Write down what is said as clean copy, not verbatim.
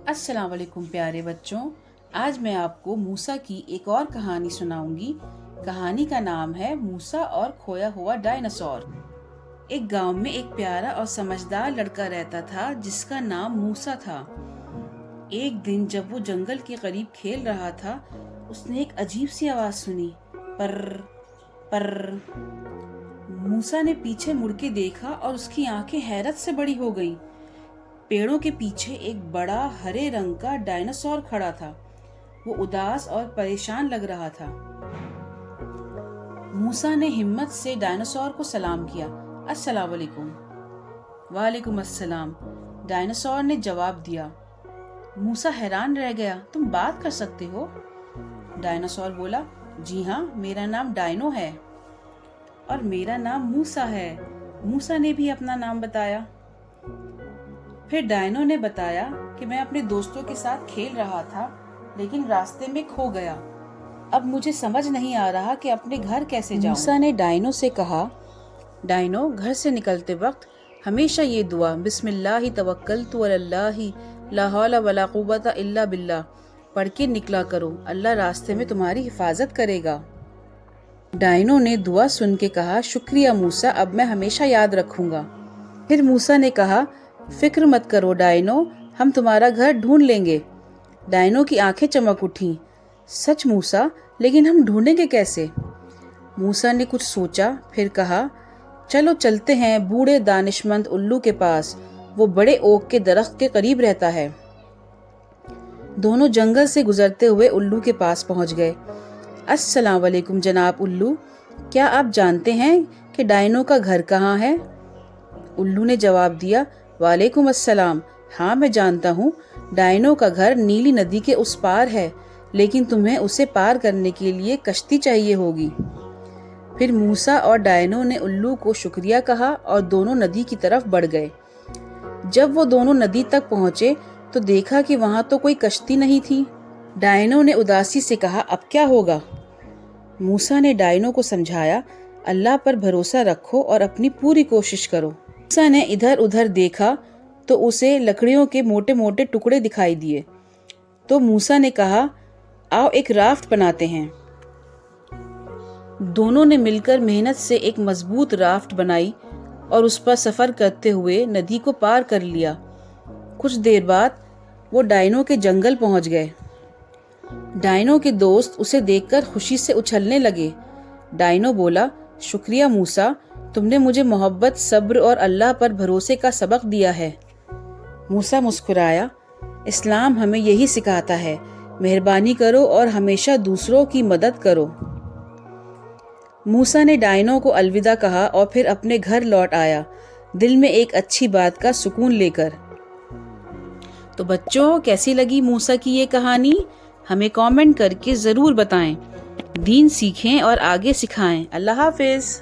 अस्सलाम वालेकुम प्यारे बच्चों। आज मैं आपको मूसा की एक और कहानी सुनाऊंगी। कहानी का नाम है मूसा और खोया हुआ डायनासोर। एक गांव में एक प्यारा और समझदार लड़का रहता था जिसका नाम मूसा था। एक दिन जब वो जंगल के करीब खेल रहा था, उसने एक अजीब सी आवाज सुनी, पर पर। मूसा ने पीछे मुड़ के देखा और उसकी आंखें हैरत से बड़ी हो गईं। पेड़ों के पीछे एक बड़ा हरे रंग का डायनासोर खड़ा था। वो उदास और परेशान लग रहा था। मूसा ने हिम्मत से डायनासोर को सलाम किया। अस्सलाम वालेकुम। वालेकुम अस्सलाम, डायनासोर ने जवाब दिया। मूसा हैरान रह गया। तुम बात कर सकते हो? डायनासोर बोला, जी हाँ, मेरा नाम डायनो है। और मेरा नाम मूसा है। मूसा ने भी अपना नाम बताया। फिर डायनो ने बताया कि मैं अपने दोस्तों के साथ खेल रहा था, लेकिन रास्ते में खो गया। अब मुझे समझ नहीं आ रहा कि अपने घर कैसे जाऊं। मूसा ने डायनो से कहा, डायनो, घर से निकलते वक्त हमेशा ये दुआ, बिस्मिल्लाहि तवक्कलतु अलल्लाहि ला हौला वला कुव्वता इल्ला बिल्लाह पढ़ के निकला करो। अल्लाह रास्ते में तुम्हारी हिफाजत करेगा। डायनो ने दुआ सुन के कहा, शुक्रिया मूसा, अब मैं हमेशा याद रखूंगा। फिर मूसा ने कहा, फिक्र मत करो डायनो, हम तुम्हारा घर ढूंढ लेंगे। डायनो की आंखें चमक उठीं। सच मूसा, लेकिन हम ढूंढेंगे कैसे? मूसा ने कुछ सोचा, फिर कहा, चलो चलते हैं बूढ़े दानिशमंद उल्लू के पास। वो बड़े ओक के दरख्त के करीब रहता है। दोनों जंगल से गुजरते हुए उल्लू के पास पहुंच गए। अस्सलाम वालेकुम जनाब उल्लू, क्या आप जानते हैं कि डायनो का घर कहाँ है? उल्लू ने जवाब दिया, वालेकुम अस्सलाम, हाँ मैं जानता हूँ। डायनो का घर नीली नदी के उस पार है, लेकिन तुम्हें उसे पार करने के लिए कश्ती चाहिए होगी। फिर मूसा और डायनो ने उल्लू को शुक्रिया कहा और दोनों नदी की तरफ बढ़ गए। जब वो दोनों नदी तक पहुंचे तो देखा कि वहां तो कोई कश्ती नहीं थी। डायनो ने उदासी से कहा, अब क्या होगा? मूसा ने डायनो को समझाया, अल्लाह पर भरोसा रखो और अपनी पूरी कोशिश करो। मूसा ने इधर उधर देखा तो उसे लकड़ियों के मोटे मोटे टुकड़े दिखाई दिए। तो मूसा ने कहा, आओ एक राफ्ट बनाते हैं। दोनों ने मिलकर मेहनत से एक मजबूत राफ्ट बनाई और उस पर सफर करते हुए नदी को पार कर लिया। कुछ देर बाद वो डायनो के जंगल पहुंच गए। डायनो के दोस्त उसे देखकर खुशी से उछलने लगे। डायनो बोला, शुक्रिया मूसा, तुमने मुझे मोहब्बत, सब्र और अल्लाह पर भरोसे का सबक दिया है। मूसा मुस्कुराया, इस्लाम हमें यही सिखाता है, मेहरबानी करो और हमेशा दूसरों की मदद करो। मूसा ने डायनो को अलविदा कहा और फिर अपने घर लौट आया, दिल में एक अच्छी बात का सुकून लेकर। तो बच्चों, कैसी लगी मूसा की ये कहानी? हमें कमेंट करके ज़रूर बताएं। दीन सीखें और आगे सिखाएं। अल्लाह हाफिज़।